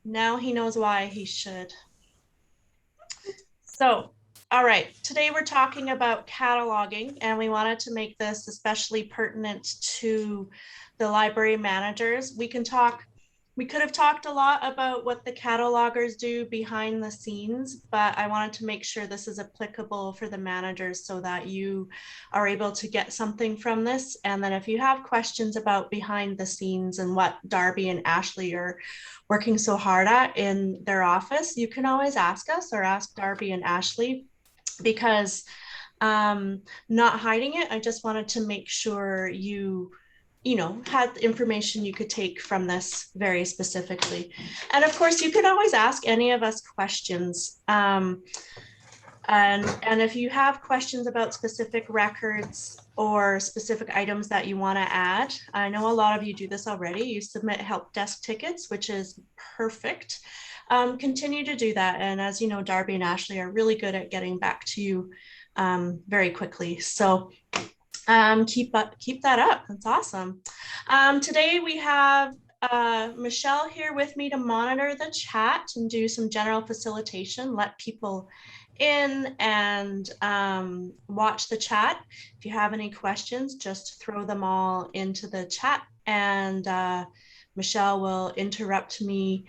Now he knows why he should. So, all right, today we're talking about cataloging, and we wanted to make this especially pertinent to the library managers. We could have talked a lot about what the catalogers do behind the scenes, but I wanted to make sure this is applicable for the managers so that you are able to get something from this. And then if you have questions about behind the scenes and what Darby and Ashley are working so hard at in their office, you can always ask us or ask Darby and Ashley because not hiding it, I just wanted to make sure you had information you could take from this very specifically. And of course, you can always ask any of us questions. And if you have questions about specific records or specific items that you want to add, I know a lot of you do this already. You submit help desk tickets, which is perfect. Continue to do that. And as you know, Darby and Ashley are really good at getting back to you very quickly. So keep that up. That's awesome. Today we have Michelle here with me to monitor the chat and do some general facilitation, let people in and watch the chat. If you have any questions, just throw them all into the chat and Michelle will interrupt me,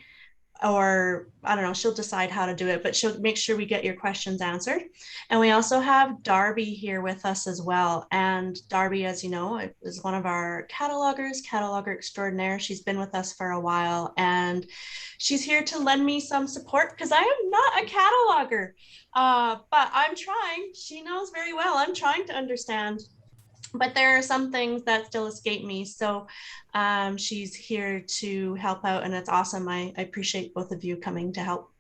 or I don't know, she'll decide how to do it, but she'll make sure we get your questions answered. And we also have Darby here with us as well. And Darby, as you know, is one of our cataloger extraordinaire. She's been with us for a while and she's here to lend me some support because I am not a cataloger, but I'm trying. She knows very well. I'm trying to understand, but there are some things that still escape me. So she's here to help out, and it's awesome. I appreciate both of you coming to help.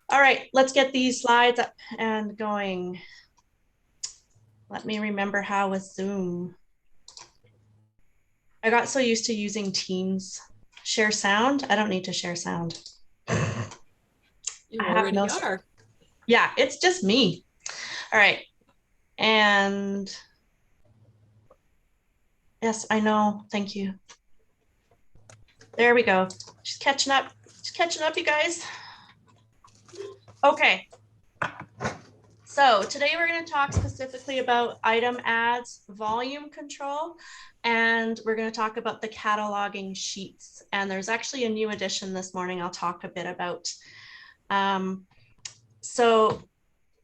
All right, let's get these slides up and going. Let me remember how with Zoom. I got so used to using Teams. Share sound? I don't need to share sound. You I have already no. are. Yeah, it's just me. All right. And yes, I know. Thank you. There we go. Just catching up. Just catching up, you guys. Okay. So today we're going to talk specifically about item adds, volume control, and we're going to talk about the cataloging sheets. And there's actually a new edition this morning I'll talk a bit about. So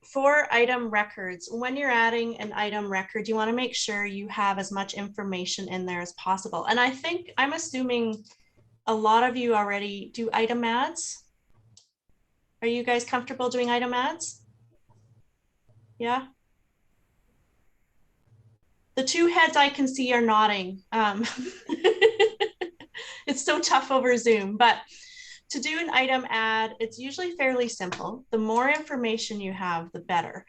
for item records, when you're adding an item record, you want to make sure you have as much information in there as possible. And I'm assuming a lot of you already do item adds. Are you guys comfortable doing item adds? Yeah. The two heads I can see are nodding. It's so tough over Zoom, but to do an item add, it's usually fairly simple. The more information you have, the better.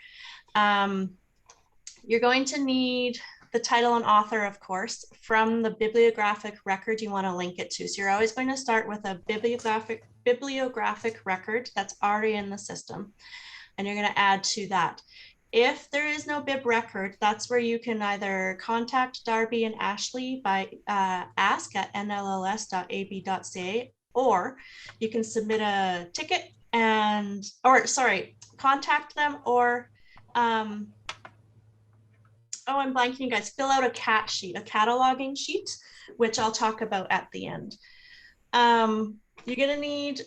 You're going to need the title and author, of course, from the bibliographic record you want to link it to. So you're always going to start with a bibliographic record that's already in the system, and you're going to add to that. If there is no bib record, that's where you can either contact Darby and Ashley by ask at nlls.ab.ca, or you can submit a ticket contact them, or I'm blanking, guys, fill out a cataloging sheet, which I'll talk about at the end. You're going to need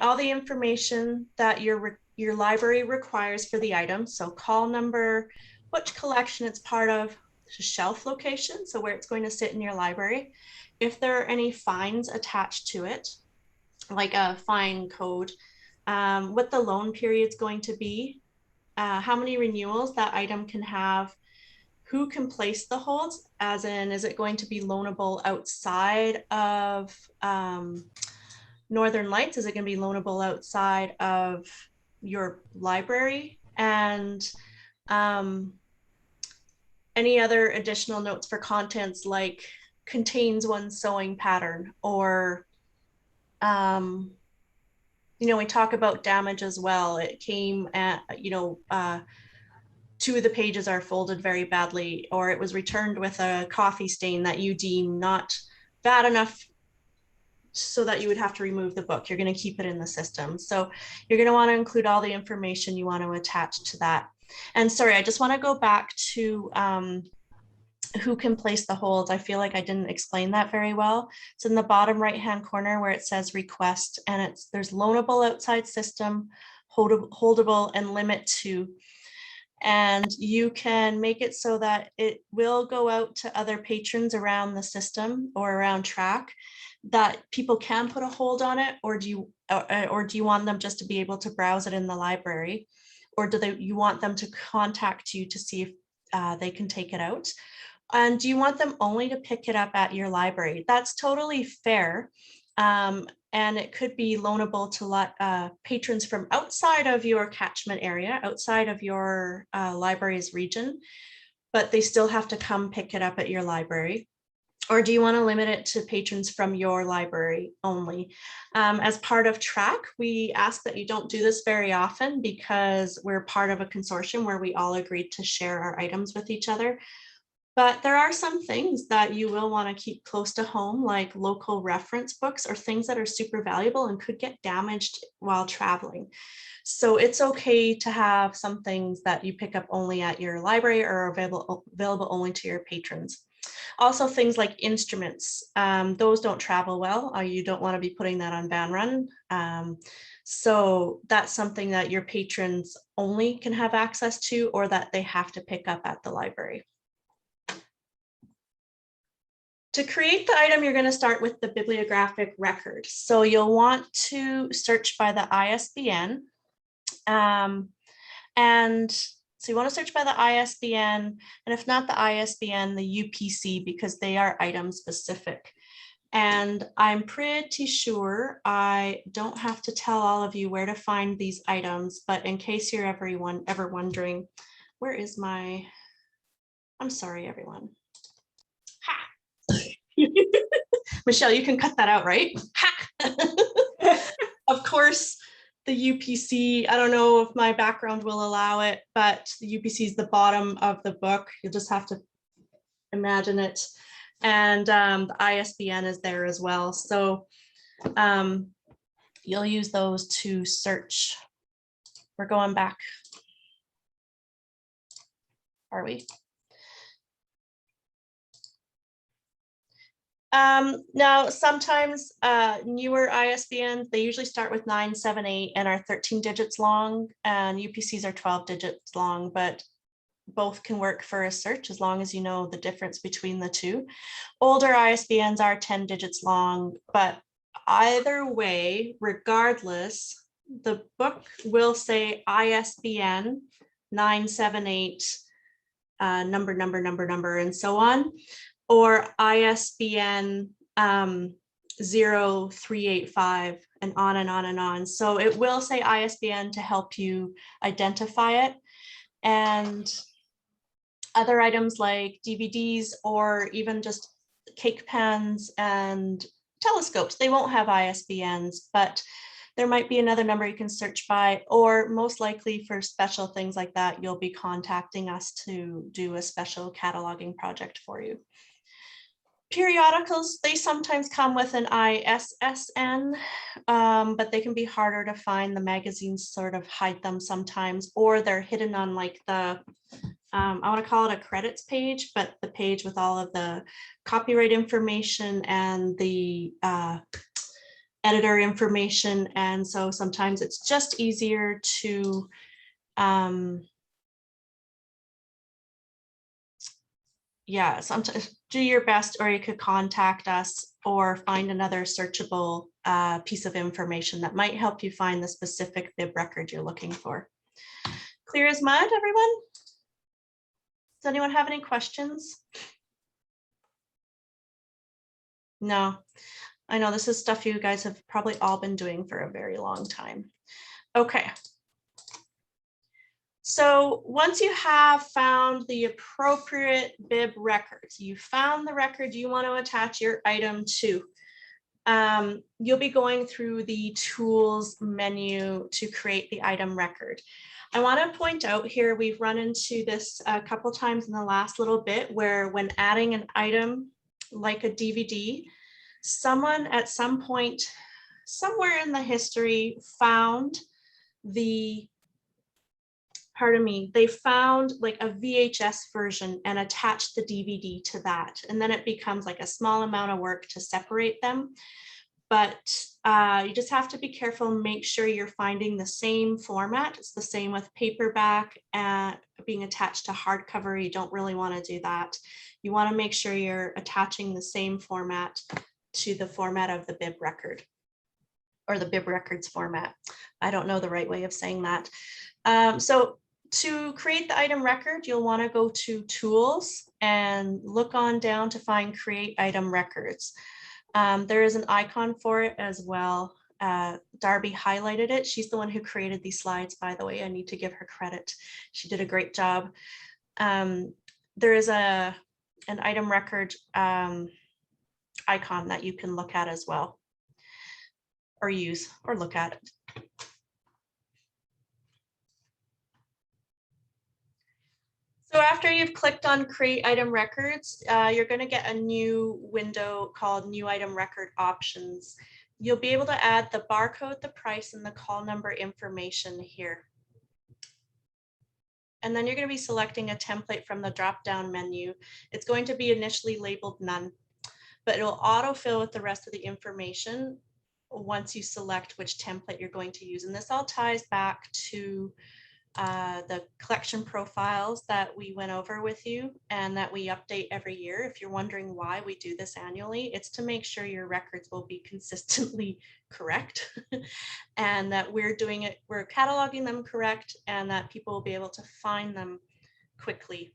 all the information that your library requires for the item. So call number, which collection it's part of, shelf location, so where it's going to sit in your library. If there are any fines attached to it, like a fine code, what the loan period is going to be, how many renewals that item can have, who can place the holds, as in, is it going to be loanable outside of Northern Lights? Is it going to be loanable outside of your library? And any other additional notes for contents, like contains one sewing pattern, or we talk about damage as well. It came at, two of the pages are folded very badly, or it was returned with a coffee stain that you deem not bad enough so that you would have to remove the book. You're going to keep it in the system. So you're going to want to include all the information you want to attach to that. And sorry, I just want to go back to who can place the holds. I feel like I didn't explain that very well. It's in the bottom right-hand corner where it says request, and there's loanable outside system, holdable, and limit to. And you can make it so that it will go out to other patrons around the system or around track, that people can put a hold on it, or do you want them just to be able to browse it in the library, or you want them to contact you to see if they can take it out? And do you want them only to pick it up at your library? That's totally fair. And it could be loanable to patrons from outside of your catchment area, outside of your library's region, but they still have to come pick it up at your library. Or do you want to limit it to patrons from your library only? As part of track, we ask that you don't do this very often because we're part of a consortium where we all agreed to share our items with each other. But there are some things that you will want to keep close to home, like local reference books or things that are super valuable and could get damaged while traveling. So it's okay to have some things that you pick up only at your library or available only to your patrons. Also, things like instruments, those don't travel well. You don't want to be putting that on Van Run. So that's something that your patrons only can have access to, or that they have to pick up at the library. To create the item, you're going to start with the bibliographic record. So you'll want to search by the ISBN. And so you want to search by the ISBN, and if not the ISBN, the UPC, because they are item specific. And I'm pretty sure I don't have to tell all of you where to find these items, but in case you're ever wondering, where is my, I'm sorry, everyone. Ha! Michelle, you can cut that out, right? Of course, the UPC, I don't know if my background will allow it, but the UPC is the bottom of the book. You'll just have to imagine it. And the ISBN is there as well. So you'll use those to search. We're going back. Are we? Now, sometimes newer ISBNs, they usually start with 978 and are 13 digits long, and UPCs are 12 digits long, but both can work for a search as long as you know the difference between the two. Older ISBNs are 10 digits long, but either way, regardless, the book will say ISBN 978, number, and so on, or ISBN 0385, and on and on and on. So it will say ISBN to help you identify it. And other items like DVDs or even just cake pans and telescopes, they won't have ISBNs, but there might be another number you can search by, or most likely for special things like that, you'll be contacting us to do a special cataloging project for you. Periodicals, they sometimes come with an ISSN, but they can be harder to find. The magazines sort of hide them sometimes, or they're hidden on like the, I want to call it a credits page, but the page with all of the copyright information and the editor information. And so sometimes it's just easier to sometimes do your best, or you could contact us or find another searchable piece of information that might help you find the specific bib record you're looking for. Clear as mud, everyone? Does anyone have any questions? No, I know this is stuff you guys have probably all been doing for a very long time. Okay. So once you have found the appropriate bib records, you found the record you want to attach your item to, you'll be going through the tools menu to create the item record. I want to point out here, we've run into this a couple times in the last little bit, where when adding an item like a DVD, someone at some point, somewhere in the history, found the, pardon me, they found like a VHS version and attached the DVD to that. And then it becomes like a small amount of work to separate them. But you just have to be careful and make sure you're finding the same format. It's the same with paperback and being attached to hardcover. You don't really want to do that. You want to make sure you're attaching the same format to the format of the bib record, or the bib records format. I don't know the right way of saying that. So to create the item record, you'll want to go to Tools and look on down to find Create Item Records. There is an icon for it as well. Darby highlighted it. She's the one who created these slides, by the way. I need to give her credit. She did a great job. There is an item record icon that you can look at as well, or use, or look at it. So after you've clicked on Create Item Records, you're going to get a new window called New Item Record Options. You'll be able to add the barcode, the price, and the call number information here. And then you're going to be selecting a template from the drop-down menu. It's going to be initially labeled None, but it'll autofill with the rest of the information once you select which template you're going to use. And this all ties back to the collection profiles that we went over with you and that we update every year. If you're wondering why we do this annually, it's to make sure your records will be consistently correct and that we're doing it, we're cataloging them correct, and that people will be able to find them quickly.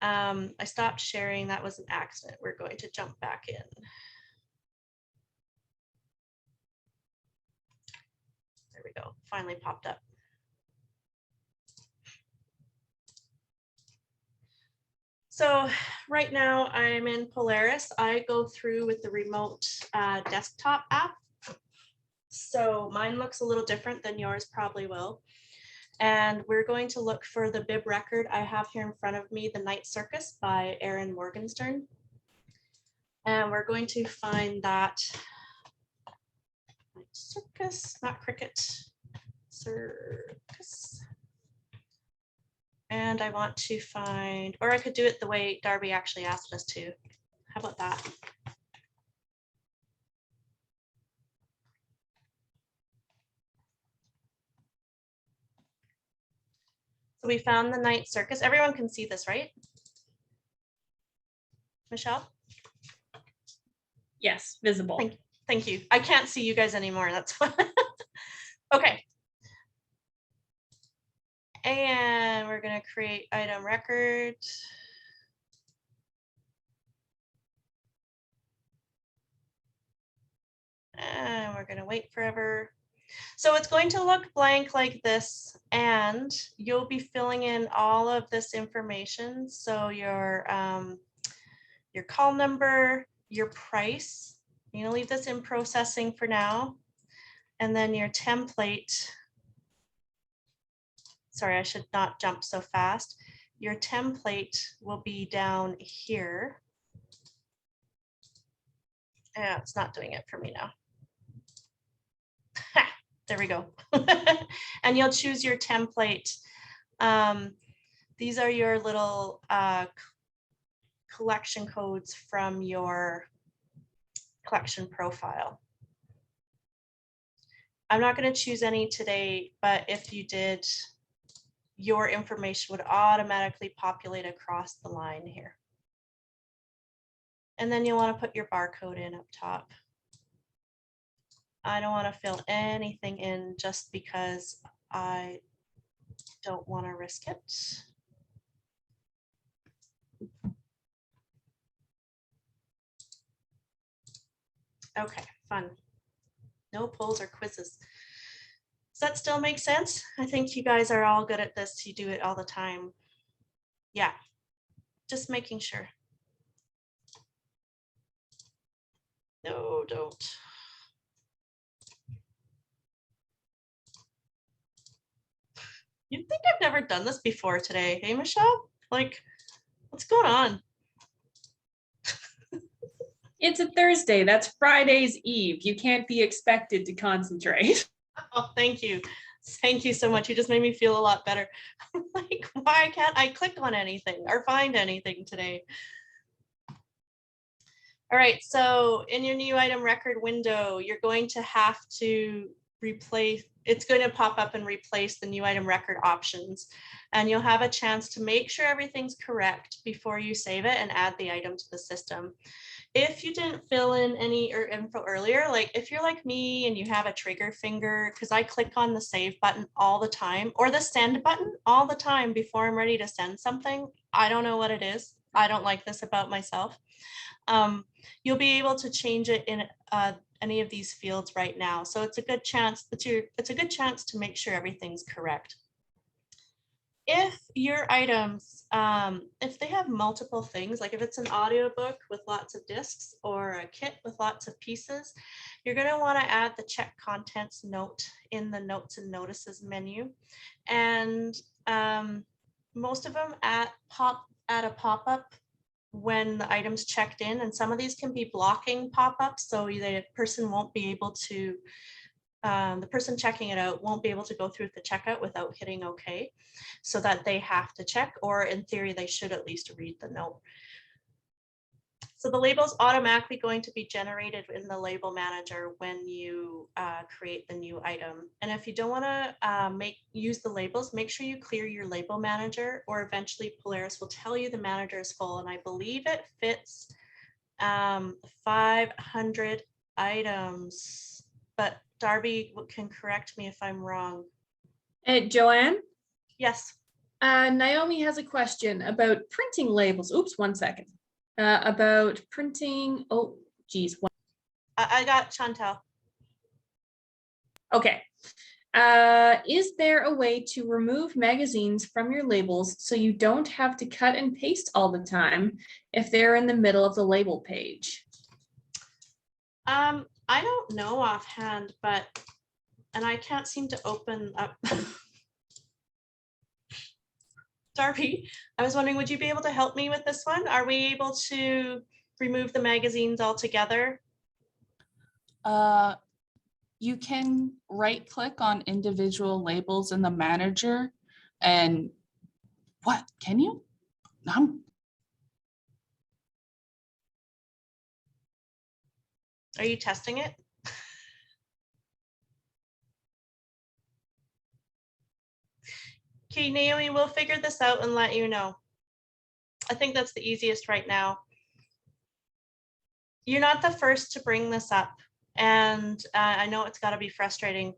I stopped sharing. That was an accident. We're going to jump back in. There we go. Finally popped up. So right now I'm in Polaris. I go through with the remote desktop app. So mine looks a little different than yours probably will. And we're going to look for the bib record I have here in front of me, The Night Circus by Erin Morgenstern. And we're going to find that Night Circus, not cricket, circus. And I want to find, or I could do it the way Darby actually asked us to. How about that? So we found The Night Circus. Everyone can see this, right? Michelle? Yes, visible. Thank you. I can't see you guys anymore. That's why. Okay. And we're going to create item record. And we're going to wait forever. So it's going to look blank like this, and you'll be filling in all of this information. So your call number, your price. You're going to leave this in processing for now. And then your template. Sorry, I should not jump so fast. Your template will be down here. Yeah, it's not doing it for me now. Ha, there we go. And you'll choose your template. These are your little collection codes from your collection profile. I'm not going to choose any today, but if you did, your information would automatically populate across the line here. And then you'll want to put your barcode in up top. I don't want to fill anything in just because I don't want to risk it. Okay, fun. No polls or quizzes. Does that still make sense? I think you guys are all good at this. You do it all the time. Yeah, just making sure. No, don't. You'd think I've never done this before today. Hey, Michelle? Like, what's going on? It's a Thursday. That's Friday's Eve. You can't be expected to concentrate. Oh, thank you. Thank you so much. You just made me feel a lot better. I'm like, why can't I click on anything or find anything today? All right, so in your new item record window, you're going to have to replace, it's going to pop up and replace the new item record options. And you'll have a chance to make sure everything's correct before you save it and add the item to the system. If you didn't fill in any info earlier, like if you're like me and you have a trigger finger, because I click on the save button all the time or the send button all the time before I'm ready to send something, I don't know what it is. I don't like this about myself. You'll be able to change it in any of these fields right now. So it's a good chance it's a good chance to make sure everything's correct. If your items, if they have multiple things, like if it's an audiobook with lots of discs or a kit with lots of pieces, you're going to want to add the check contents note in the notes and notices menu. And most of them add a pop-up when the item's checked in, and some of these can be blocking pop-ups, so the person won't be able to, the person checking it out won't be able to go through the checkout without hitting OK, so that they have to check, or in theory, they should at least read the note. So the label's automatically going to be generated in the label manager when you create the new item. And if you don't want to use the labels, make sure you clear your label manager, or eventually Polaris will tell you the manager is full. And I believe it fits 500 items, but Darby can correct me if I'm wrong. Joanne? Yes. Naomi has a question about printing labels. Oops, 1 second. About printing, oh, geez. I got Chantal. Okay. Is there a way to remove magazines from your labels so you don't have to cut and paste all the time if they're in the middle of the label page? I don't know offhand, and I can't seem to open up. Darby, I was wondering, would you be able to help me with this one? Are we able to remove the magazines altogether? You can right click on individual labels in the manager and what, can you? Are you testing it? Okay, Naomi, we'll figure this out and let you know. I think that's the easiest right now. You're not the first to bring this up, and I know it's got to be frustrating.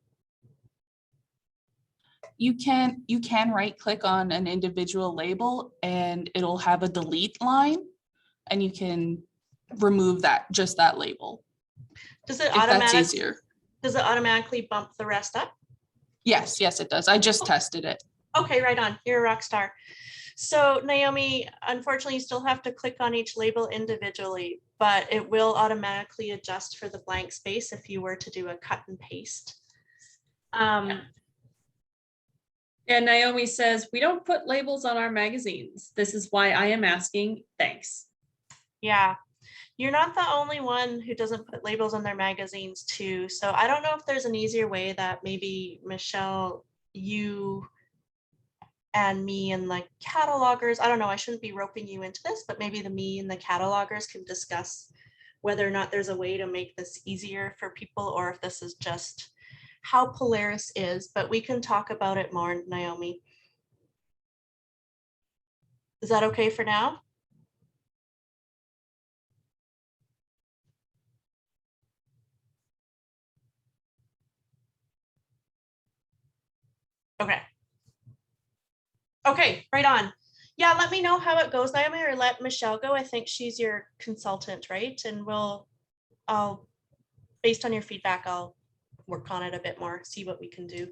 You can right click on an individual label and it'll have a delete line and you can remove just that label. Does it that's easier. Does it automatically bump the rest up? Yes, it does. I just tested it. Okay, right on. You're a rock star. So Naomi, unfortunately, you still have to click on each label individually, but it will automatically adjust for the blank space if you were to do a cut and paste. Yeah, Naomi says, we don't put labels on our magazines. This is why I am asking. Thanks. Yeah, you're not the only one who doesn't put labels on their magazines too. So I don't know if there's an easier way that maybe Michelle, you and me and like catalogers, I don't know, I shouldn't be roping you into this, but maybe me and the catalogers can discuss whether or not there's a way to make this easier for people, or if this is just how Polaris is, but we can talk about it more, Naomi. Is that okay for now? Okay. Okay, right on. Yeah, let me know how it goes, Naomi, or let Michelle go. I think she's your consultant, right? And I'll, based on your feedback, I'll work on it a bit more, see what we can do.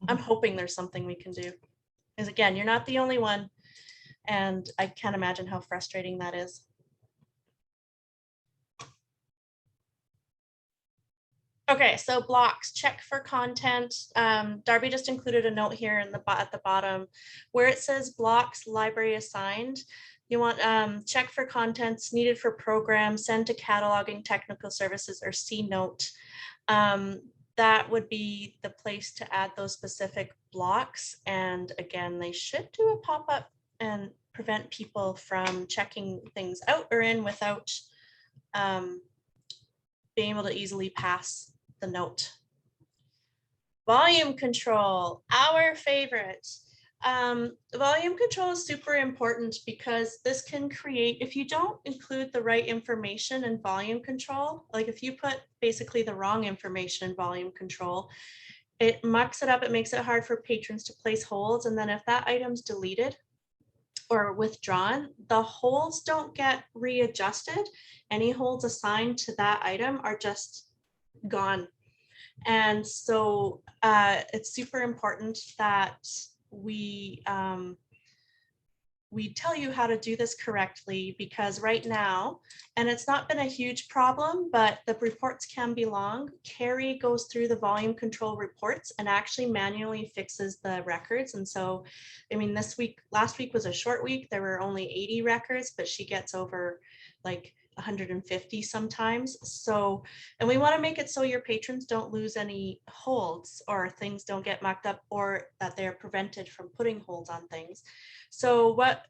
I'm hoping there's something we can do. Because again, you're not the only one. And I can't imagine how frustrating that is. Okay, so blocks, check for content. Darby just included a note here at the bottom where it says blocks library assigned. You want check for contents needed for program, send to cataloging technical services or C note. That would be the place to add those specific blocks. And again, they should do a pop-up and prevent people from checking things out or in without being able to easily pass the note. Volume control, our favorite. Volume control is super important because this can create, if you don't include the right information in volume control, like if you put basically the wrong information in volume control, it mucks it up, it makes it hard for patrons to place holds. And then if that item's deleted or withdrawn, the holds don't get readjusted. Any holds assigned to that item are just gone. And so it's super important that we tell you how to do this correctly, because right now, and it's not been a huge problem, but the reports can be long. Carrie goes through the volume control reports and actually manually fixes the records. And so, I mean, last week was a short week. There were only 80 records, but she gets over like 150 sometimes. So, and we want to make it so your patrons don't lose any holds or things don't get mucked up, or that they're prevented from putting holds on things. So what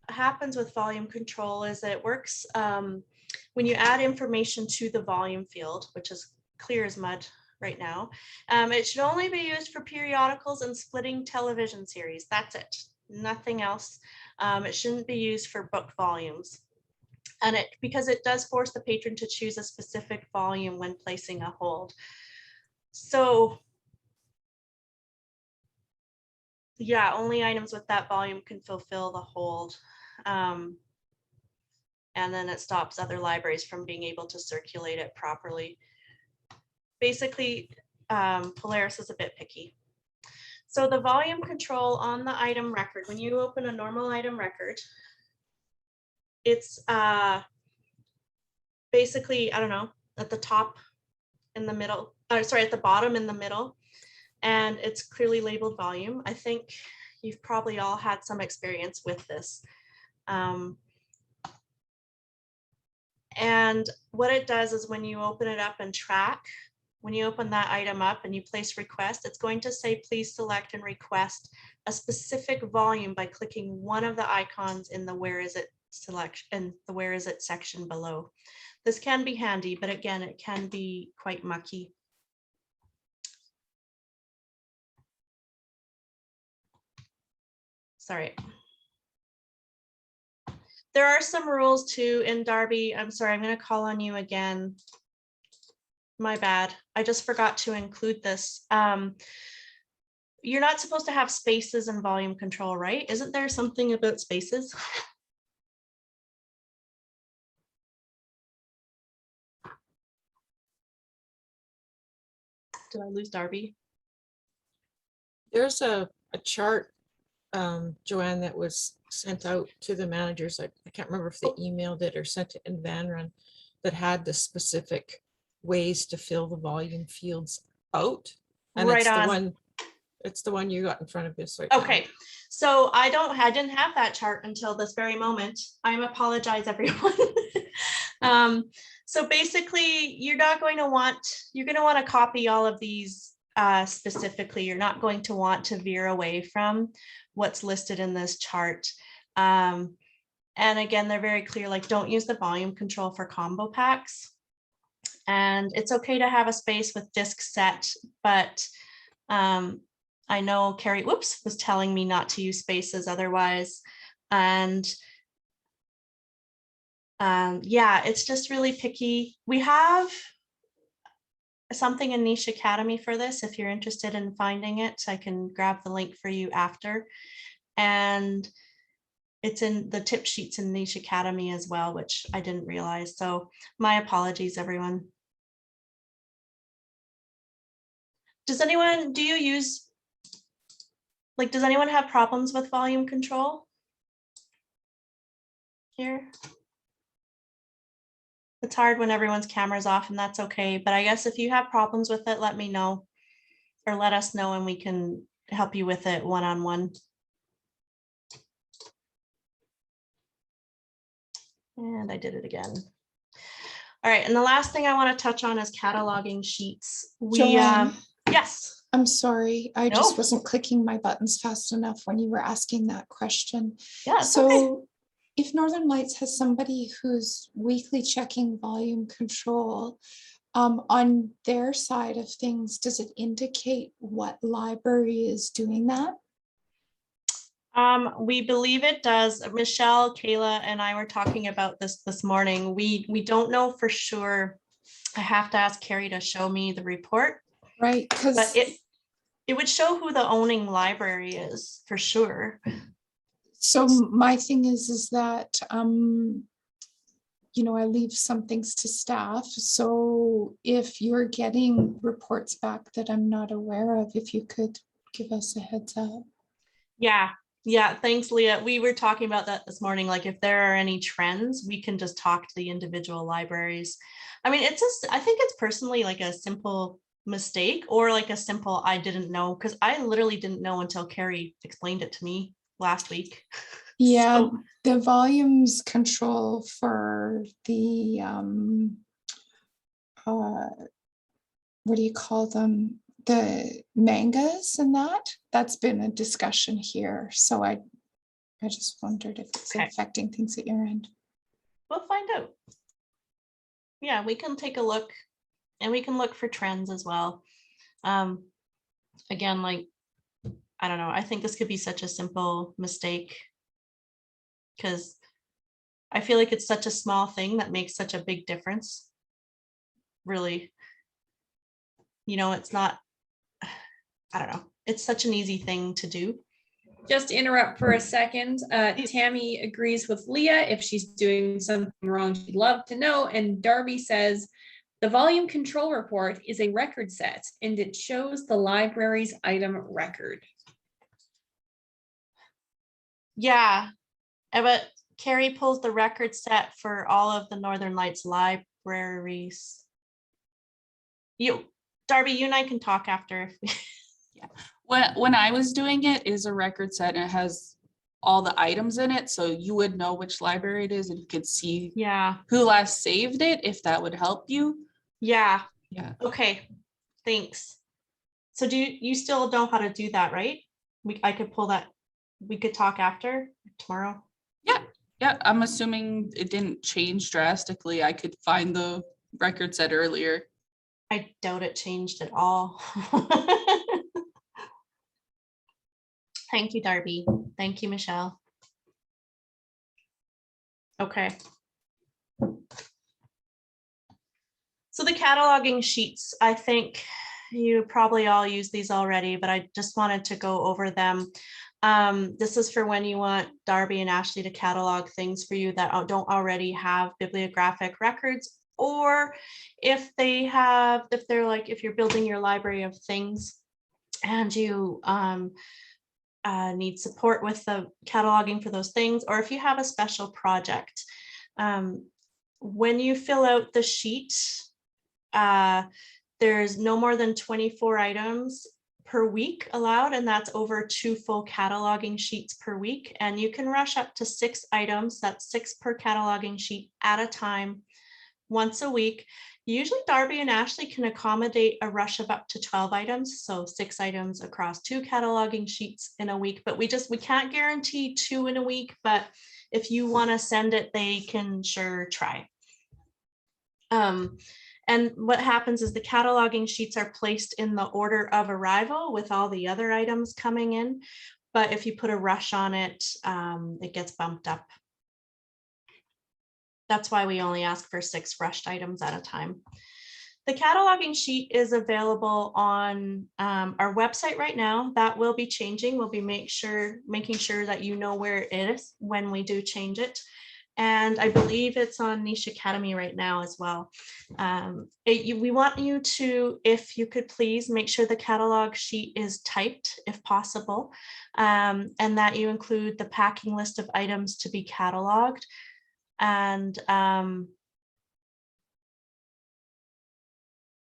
happens with volume control is that it works when you add information to the volume field, which is clear as mud right now. It should only be used for periodicals and splitting television series. That's it, nothing else. It shouldn't be used for book volumes. And because it does force the patron to choose a specific volume when placing a hold. So yeah, only items with that volume can fulfill the hold. And then it stops other libraries from being able to circulate it properly. Basically, Polaris is a bit picky. So the volume control on the item record, when you open a normal item record, it's basically, I don't know, at the top in the middle, sorry, at the bottom in the middle, and it's clearly labeled volume. I think you've probably all had some experience with this. And what it does is when you open it up and track, when you open that item up and you place request, it's going to say, please select and request a specific volume by clicking one of the icons in the where is it selection and the where is it section below. This can be handy, but again, it can be quite mucky. Sorry. There are some rules too in Darby. I'm sorry, I'm going to call on you again. My bad. I just forgot to include this. You're not supposed to have spaces in volume control, right? Isn't there something about spaces? Did I lose Darby? There's a chart, Joanne, that was sent out to the managers. I can't remember if they emailed it or sent it in Van Run, that had the specific ways to fill the volume fields out. And Right it's the on. one, it's the one you got in front of this right now. Okay, so I didn't have that chart until this very moment. I apologize, everyone. So basically, you're going to want to copy all of these specifically. You're not going to want to veer away from what's listed in this chart. And again, they're very clear, like don't use the volume control for combo packs. And it's okay to have a space with disk set, but I know Carrie, was telling me not to use spaces otherwise. And yeah, it's just really picky. We have something in Niche Academy for this. If you're interested in finding it, I can grab the link for you after. And it's in the tip sheets in Niche Academy as well, which I didn't realize. So my apologies, everyone. Does anyone have problems with volume control here? It's hard when everyone's camera's off, and that's okay. But I guess if you have problems with it, let me know, or let us know and we can help you with it one-on-one. And I did it again. All right, and the last thing I want to touch on is cataloging sheets. Joanne, Yes. I'm sorry. I No. just wasn't clicking my buttons fast enough when you were asking that question. Yeah, it's So okay. if Northern Lights has somebody who's weekly checking volume control, on their side of things, does it indicate what library is doing that? We believe it does. Michelle, Kayla, and I were talking about this morning. We don't know for sure. I have to ask Carrie to show me the report, Right, but because it would show who the owning library is for sure. so my thing is that you know, I leave some things to staff. So if you're getting reports back that I'm not aware of, if you could give us a heads up. Yeah, thanks, Leah. We were talking about that this morning. Like if there are any trends, we can just talk to the individual libraries. I mean, it's just, I think it's personally like a simple mistake or like a simple I didn't know, because I literally didn't know until Carrie explained it to me last week. Yeah, So, the volumes control for the what do you call them? The mangas and that's been a discussion here. So I just wondered if it's Okay. affecting things at your end. we'll find out. Yeah, we can take a look and we can look for trends as well. Again, like, I don't know, I think this could be such a simple mistake because I feel like it's such a small thing that makes such a big difference. Really, you know, it's not, I don't know, it's such an easy thing to do. Just to interrupt for a second, Tammy agrees with Leah. If she's doing something wrong, she'd love to know. And Darby says, the volume control report is a record set and it shows the library's item record. Yeah, but Carrie pulls the record set for all of the Northern Lights libraries. Darby, you and I can talk after. Yeah. When I was doing it is a record set and it has all the items in it. So you would know which library it is and you could see Yeah, who last saved it, if that would help you. yeah, Yeah. okay, thanks. So do you still know how to do that, right? I could pull that, we could talk after tomorrow. Yeah, I'm assuming it didn't change drastically. I could find the record set earlier. I doubt it changed at all. Thank you, Darby. Thank you, Michelle. Okay. So the cataloging sheets, I think you probably all use these already, but I just wanted to go over them. This is for when you want Darby and Ashley to catalog things for you that don't already have bibliographic records, or if they're like, if you're building your library of things and you need support with the cataloging for those things, or if you have a special project. When you fill out the sheet, there's no more than 24 items per week allowed, and that's over 2 full cataloging sheets per week. And you can rush up to 6 items, that's 6 per cataloging sheet at a time, once a week. Usually Darby and Ashley can accommodate a rush of up to 12 items, so 6 items across 2 cataloging sheets in a week, but we can't guarantee 2 in a week, but if you want to send it, they can sure try. And what happens is the cataloging sheets are placed in the order of arrival with all the other items coming in, but if you put a rush on it, it gets bumped up. That's why we only ask for 6 rushed items at a time. The cataloging sheet is available on our website right now. That will be changing. We'll be making sure that you know where it is when we do change it. And I believe it's on Niche Academy right now as well. We want you to, if you could please make sure the catalog sheet is typed if possible, and that you include the packing list of items to be cataloged. And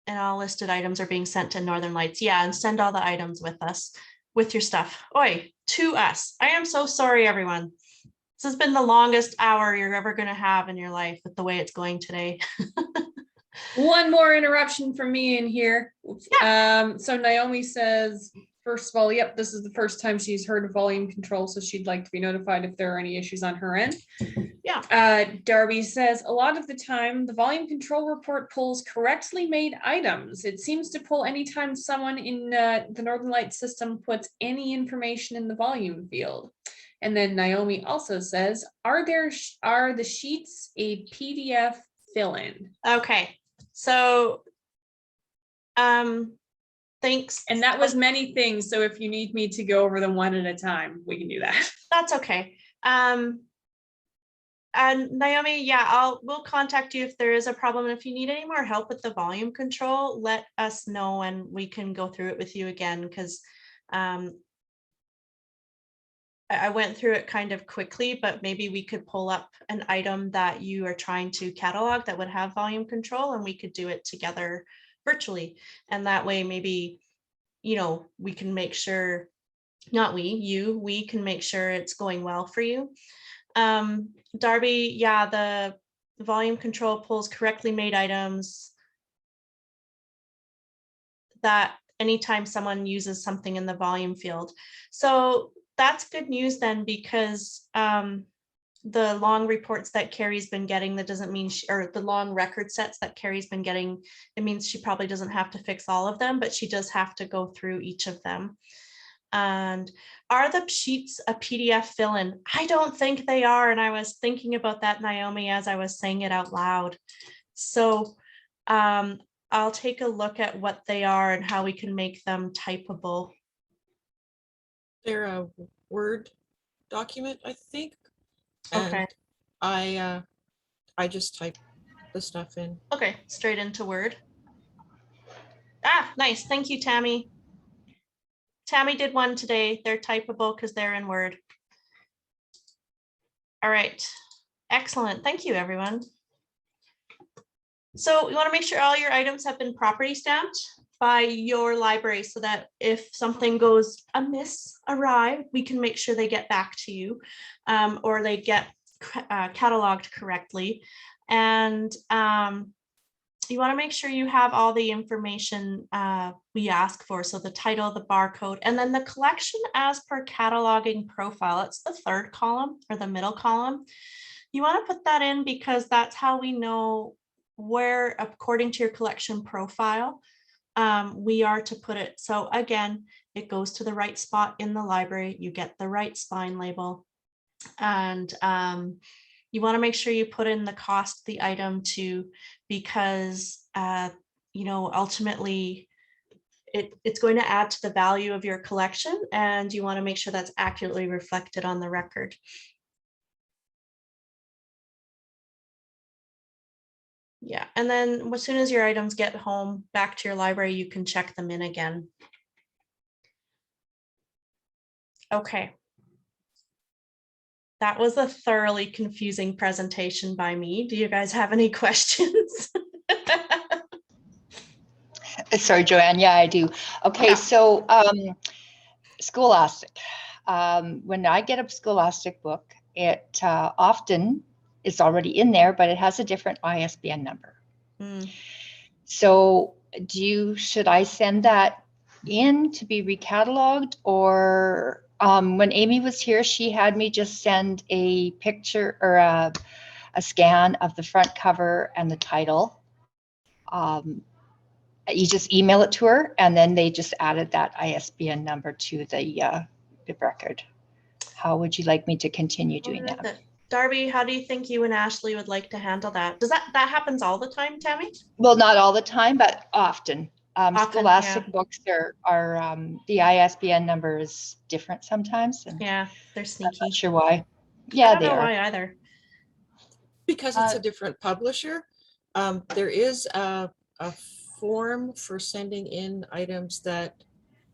all listed items are being sent to Northern Lights. Yeah, and send all the items with us, with your stuff. Oi, to us. I am so sorry, everyone. This has been the longest hour you're ever going to have in your life with the way it's going today. One more interruption from me in here. So Naomi says, first of all, yep, this is the first time she's heard of volume control, so she'd like to be notified if there are any issues on her end. Yeah. Darby says, a lot of the time, the volume control report pulls correctly made items. It seems to pull anytime someone in the Northern Lights system puts any information in the volume field. And then Naomi also says, are the sheets a PDF fill-in? Okay. So, thanks. And that was many things. So if you need me to go over them one at a time, we can do that. That's okay. And Naomi, yeah, we'll contact you if there is a problem. And if you need any more help with the volume control, let us know and we can go through it with you again, because I went through it kind of quickly, but maybe we could pull up an item that you are trying to catalog that would have volume control, and we could do it together virtually. And that way, maybe, we can make sure, we can make sure it's going well for you. Darby, yeah, the volume control pulls correctly made items that anytime someone uses something in the volume field. So that's good news then, because the long reports that Carrie's been getting, that doesn't mean or the long record sets that Carrie's been getting, it means she probably doesn't have to fix all of them, but she does have to go through each of them. And are the sheets a PDF fill-in? I don't think they are. And I was thinking about that, Naomi, as I was saying it out loud. So I'll take a look at what they are and how we can make them typable. They're a Word document, I think. Okay. And I just type the stuff in. Okay, straight into Word. Nice. Thank you, Tammy. Tammy did one today. They're typable because they're in Word. All right. Excellent. Thank you, everyone. So we want to make sure all your items have been properly stamped by your library, so that if something goes amiss, awry, we can make sure they get back to you, or they get cataloged correctly. And you want to make sure you have all the information we ask for. So the title, the barcode, and then the collection as per cataloging profile. It's the third column or the middle column. You want to put that in because that's how we know where, according to your collection profile, we are to put it. So again, it goes to the right spot in the library. You get the right spine label. And you want to make sure you put in the cost of the item too, because ultimately it's going to add to the value of your collection, and you want to make sure that's accurately reflected on the record. Yeah, and then as soon as your items get home back to your library, you can check them in again. Okay. That was a thoroughly confusing presentation by me. Do you guys have any questions? Sorry, Joanne. Yeah, I do. Okay, Yeah. So Scholastic. When I get a Scholastic book, it often is already in there, but it has a different ISBN number. So should I send that in to be recatalogued, or when Amy was here, she had me just send a picture or a scan of the front cover and the title. You just email it to her, and then they just added that ISBN number to the bib record. How would you like me to continue doing that? Darby, how do you think you and Ashley would like to handle that? Does that happens all the time, Tammy? Well, not all the time, but often. Scholastic books are the ISBN number is different sometimes. And yeah, they're sneaky. I'm not sure why. Yeah, I don't know why either. Because it's a different publisher. There is a form for sending in items that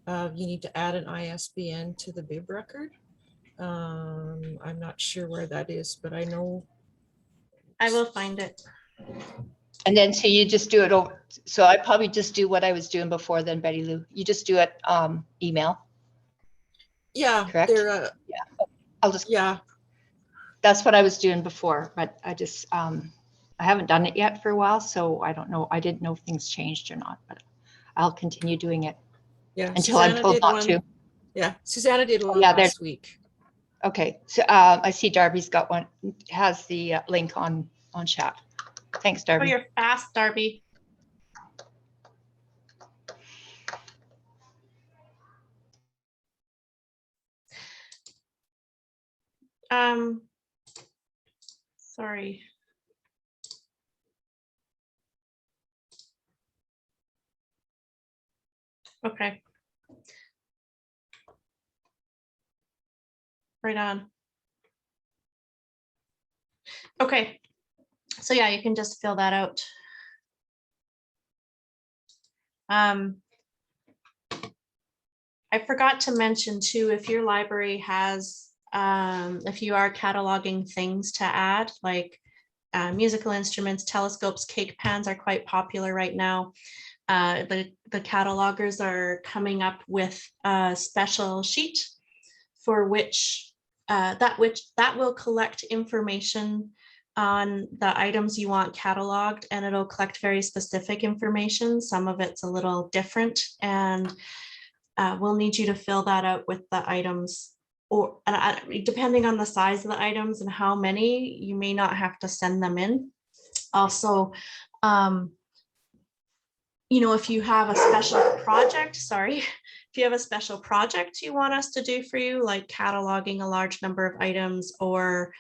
you need to add an ISBN to the bib record. I'm not sure where that is, but I know. I will find it. And then so you just do it over. So I probably just do what I was doing before then, Betty Lou. You just do it email. Yeah, correct? yeah. I'll just. Yeah. that's what I was doing before, but I just, I haven't done it yet for a while, so I don't know. I didn't know if things changed or not, but I'll continue doing it Yeah. until I'm Susanna told did not one. to. Yeah, Susanna did one yeah, there- last week. Okay, so I see Darby's got one, has the link on chat. Thanks, Oh, Darby. you're fast, Darby. Sorry. Okay. Right on. Okay. So yeah, you can just fill that out. I forgot to mention too, if your library has, if you are cataloging things to add, like musical instruments, telescopes, cake pans are quite popular right now. The catalogers are coming up with a special sheet for which that will collect information on the items you want cataloged, and it'll collect very specific information. Some of it's a little different, and we'll need you to fill that out with the items, or depending on the size of the items and how many, you may not have to send them in. Also, if you have a special project, if you have a special project you want us to do for you, like cataloging a large number of items, or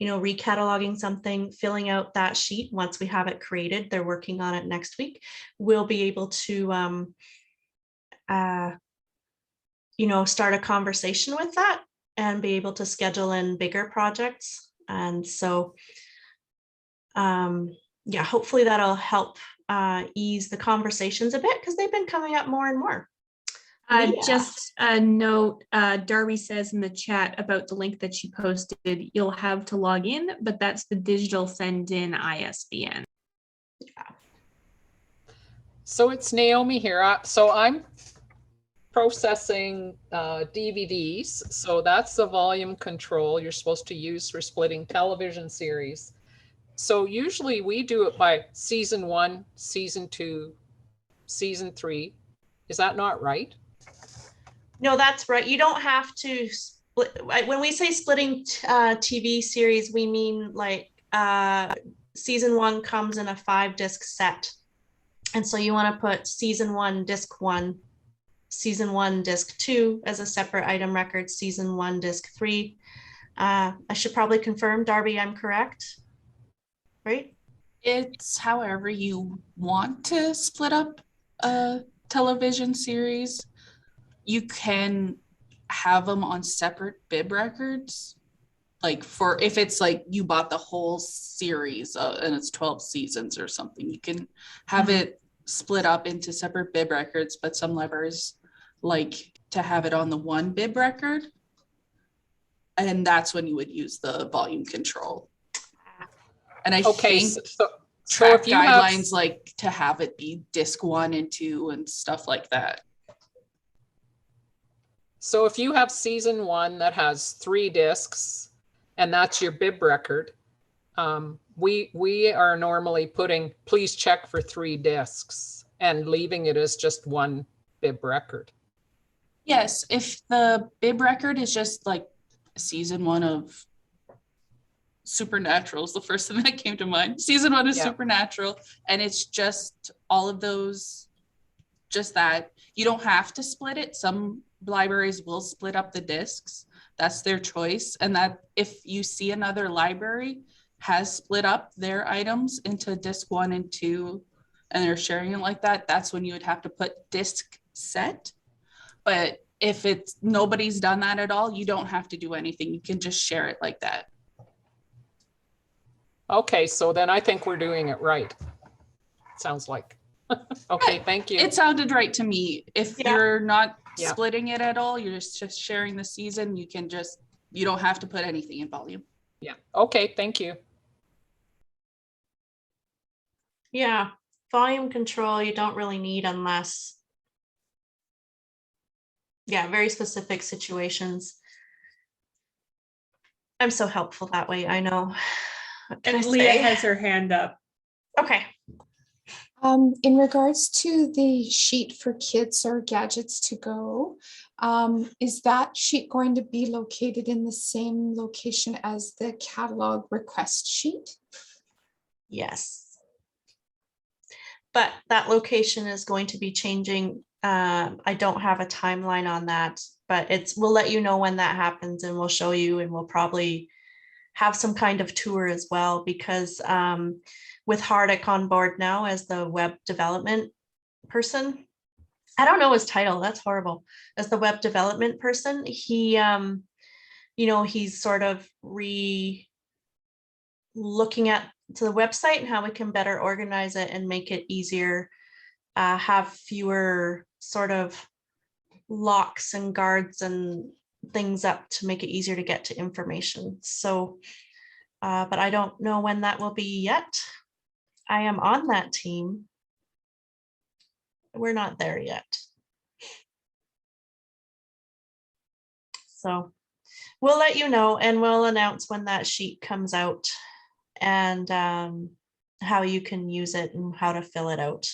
recataloging something, filling out that sheet once we have it created, they're working on it next week, we'll be able to start a conversation with that and be able to schedule in bigger projects. And so hopefully that'll help ease the conversations a bit, because they've been coming up more and more. Just a note, Darby says in the chat about the link that she posted, you'll have to log in, but that's the digital send in ISBN. So it's Naomi here. So I'm processing DVDs. So that's the volume control you're supposed to use for splitting television series. So usually we do it by season 1, season 2, season 3. Is that not right? No, that's right. You don't have to split. When we say splitting TV series, we mean like season 1 comes in a 5-disc set. And so you want to put season 1, disc 1, season 1, disc 2 as a separate item record, season 1, disc 3. I should probably confirm, Darby, I'm correct, right? It's however you want to split up a television series. You can have them on separate bib records. Like for if it's like you bought the whole series and it's 12 seasons or something, you can have it split up into separate bib records, but some libraries like to have it on the one bib record. And that's when you would use the volume control. And I think track if you guidelines like to have it be disc 1 and 2 and stuff like that. So if you have season 1 that has 3 discs and that's your bib record, we are normally putting please check for 3 discs and leaving it as just one bib record. Yes, if the bib record is just like season 1 of Supernatural is the first thing that came to mind. Season 1 is Supernatural, and it's just all of those, just that. You don't have to split it. Some libraries will split up the discs. That's their choice. And that if you see another library has split up their items into disc 1 and 2, and they're sharing it like that, that's when you would have to put disc set. But if it's nobody's done that at all, you don't have to do anything. You can just share it like that. Okay, so then I think we're doing it right. Sounds like. Okay, thank you. It sounded right to me. If you're not splitting it at all, you're just sharing the season, you don't have to put anything in volume. Yeah, okay, thank you. Yeah, volume control you don't really need unless, very specific situations. I'm so helpful that way. I know. What can And I Leah say? has her hand up. Okay. In regards to the sheet for kids or gadgets to go, is that sheet going to be located in the same location as the catalog request sheet? Yes. But that location is going to be changing. I don't have a timeline on that, but we'll let you know when that happens, and we'll show you, and we'll probably have some kind of tour as well, because with Hardick on board now as the web development person, I don't know his title, that's horrible. As the web development person, he he's sort of looking at to the website and how we can better organize it and make it easier, have fewer sort of locks and guards and things up to make it easier to get to information. So, but I don't know when that will be yet. I am on that team. We're not there yet. So we'll let you know, and we'll announce when that sheet comes out, and how you can use it and how to fill it out.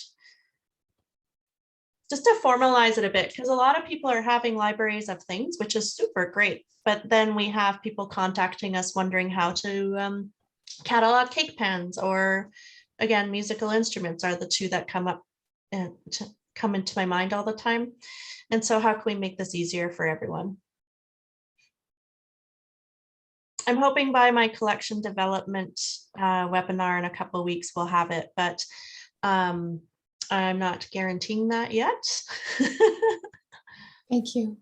Just to formalize it a bit, because a lot of people are having libraries of things, which is super great. But then we have people contacting us wondering how to catalog cake pans, or again, musical instruments are the two that come up and come into my mind all the time. And so how can we make this easier for everyone? I'm hoping by my collection development webinar in a couple of weeks, we'll have it, but I'm not guaranteeing that yet. Thank you.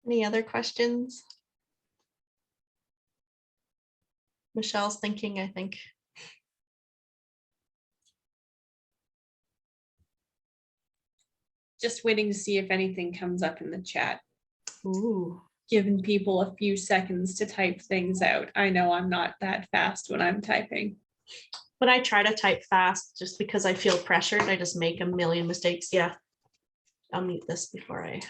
Any other questions? Michelle's thinking, I think. Just waiting to see if anything comes up in the chat. Ooh. Giving people a few seconds to type things out. I know I'm not that fast when I'm typing. When I try to type fast, just because I feel pressured, I just make a million mistakes. Yeah, I'll mute this before I.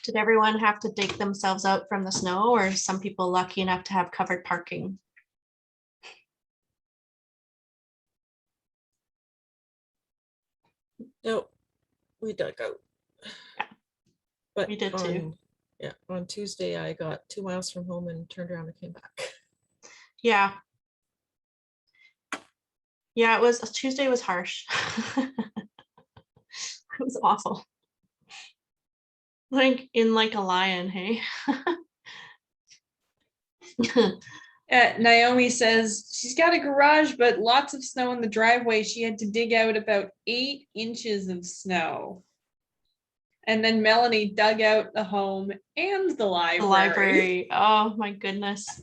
Did everyone have to dig themselves out from the snow, or some people lucky enough to have covered parking? Nope, we dug out. Yeah, But we did too. Yeah, on Tuesday I got 2 miles from home and turned around and came back. Yeah. Yeah, it was Tuesday was harsh. It was awful. Like in like a lion, hey. Naomi says she's got a garage, but lots of snow in the driveway. She had to dig out about 8 inches of snow. And then Melanie dug out the home and the library. The library. Oh my goodness.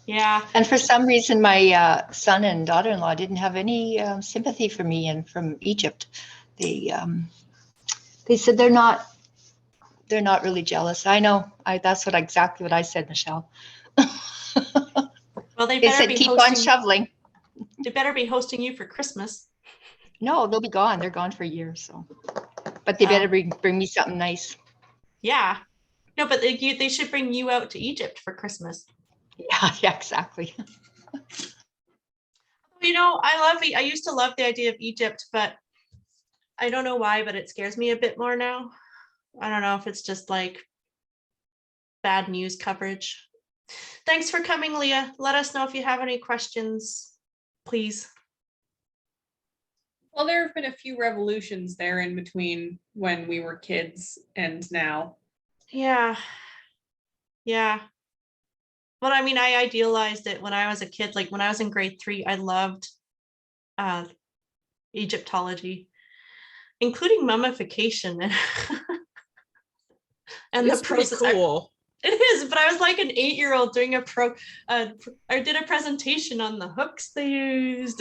Yeah. And for some reason, my son and daughter-in-law didn't have any sympathy for me and from Egypt. They said they're not really jealous. I know. That's exactly what I said, Michelle. Well, they They better said be keep on hosting. shoveling. They better be hosting you for Christmas. No, they'll be gone. They're gone for a year. So, but they better bring me something nice. Yeah. No, but they should bring you out to Egypt for Christmas. Yeah, exactly. You know, I used to love the idea of Egypt, but I don't know why, but it scares me a bit more now. I don't know if it's just like bad news coverage. Thanks for coming, Leah. Let us know if you have any questions, please. Well, there have been a few revolutions there in between when we were kids and now. Yeah. Yeah. But I mean, I idealized it when I was a kid. Like when I was in grade 3, I loved Egyptology, including mummification. And It's the pretty process. cool. It is, but I was like an 8-year-old doing I did a presentation on the hooks they used.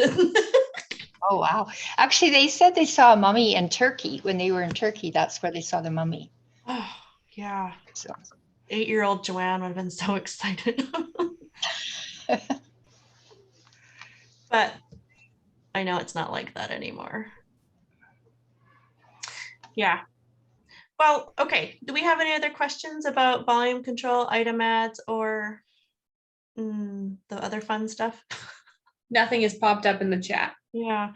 Oh, wow. Actually, they said they saw a mummy in Turkey when they were in Turkey. That's where they saw the mummy. Oh, yeah. So, 8-year-old Joanne would have been so excited. But I know it's not like that anymore. Yeah. Well, okay. Do we have any other questions about volume control, item ads, or the other fun stuff? Nothing has popped up in the chat. Yeah.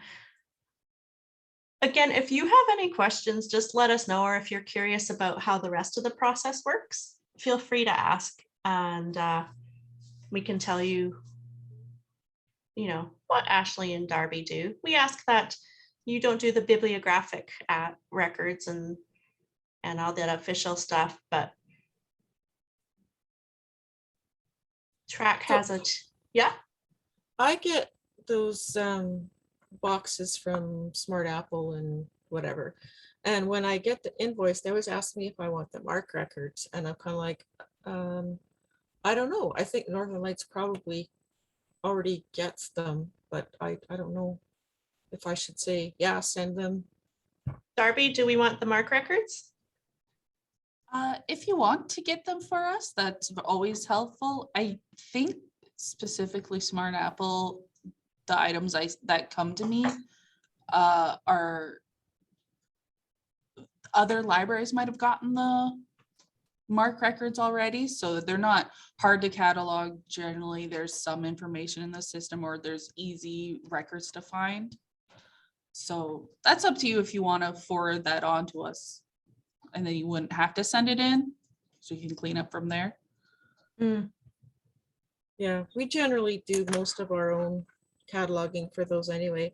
Again, if you have any questions, just let us know, or if you're curious about how the rest of the process works, feel free to ask, and we can tell you, what Ashley and Darby do. We ask that you don't do the bibliographic records and all that official stuff, but Track has yeah. I get those boxes from Smart Apple and whatever. And when I get the invoice, they always ask me if I want the MARC records. And I'm kind of like, I don't know. I think Northern Lights probably already gets them, but I don't know if I should say, yeah, send them. Darby, do we want the MARC records? If you want to get them for us, that's always helpful. I think specifically Smart Apple, the items that come to me are other libraries might have gotten the MARC records already, so they're not hard to catalog. Generally, there's some information in the system, or there's easy records to find. So that's up to you if you want to forward that on to us, and then you wouldn't have to send it in, so you can clean up from there. Yeah, we generally do most of our own cataloging for those anyway.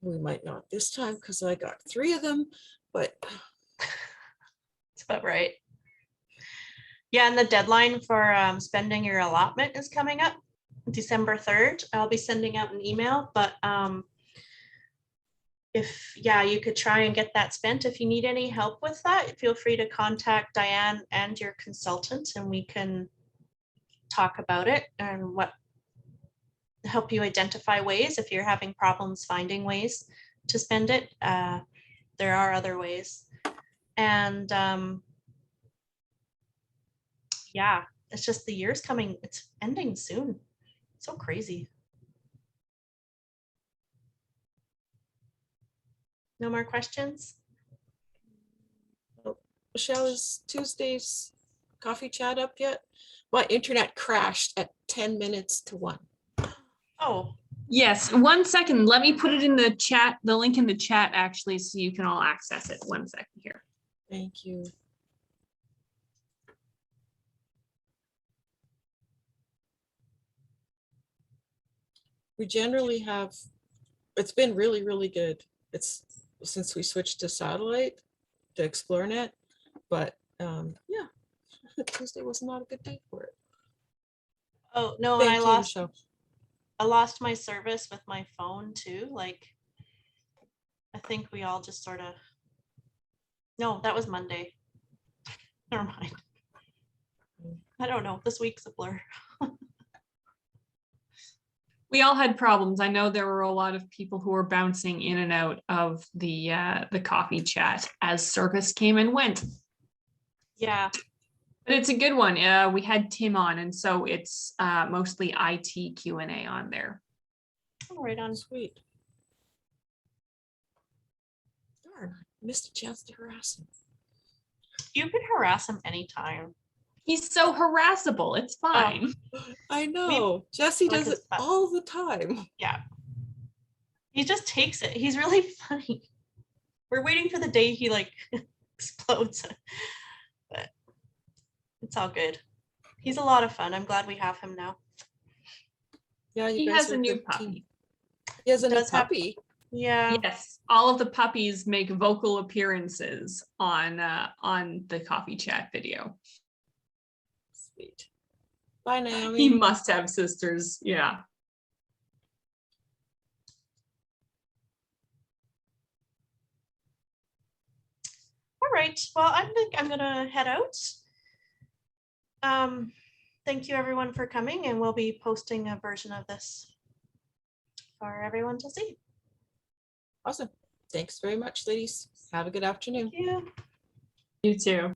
We might not this time because I got 3 of them, but it's about right. Yeah, and the deadline for spending your allotment is coming up December 3rd. I'll be sending out an email, but you could try and get that spent. If you need any help with that, feel free to contact Diane and your consultant, and we can talk about it and help you identify ways. If you're having problems finding ways to spend it, there are other ways. And yeah, it's just the year's coming, it's ending soon. So crazy. No more questions? Michelle, is Tuesday's coffee chat up yet? My internet crashed at 10 minutes to 1. Oh, Yes, 1 second. Let me put it in the chat, the link in the chat actually, so you can all access it. 1 second here. Thank you. We generally have, it's been really, really good. It's since we switched to satellite, to ExploreNet, but yeah, Tuesday was not a good day for it. oh no, Thank and you, Michelle. I lost my service with my phone too. Like, I think we all just sort of, no, that was Monday. Never mind. I don't know. This week's a blur. We all had problems. I know there were a lot of people who were bouncing in and out of the coffee chat as service came and went. Yeah. But it's a good one. We had Tim on, and so it's mostly IT Q&A on there. Right on. Sweet. Darn, I missed a chance to harass him. You can harass him anytime. He's so harassable. It's fine. I know. Jesse like does it all the time. Yeah. He just takes it. He's really funny. We're waiting for the day he like explodes. But it's all good. He's a lot of fun. I'm glad we have him now. Yeah, He has a new puppy. Team. He has a new puppy. Yeah. Yes, all of the puppies make vocal appearances on the coffee chat video. Sweet. Bye, Naomi. He must have sisters. Yeah. All right. Well, I think I'm gonna head out. Thank you everyone for coming, and we'll be posting a version of this for everyone to see. Awesome. Thanks very much, ladies. Have a good afternoon. Thank you. You too.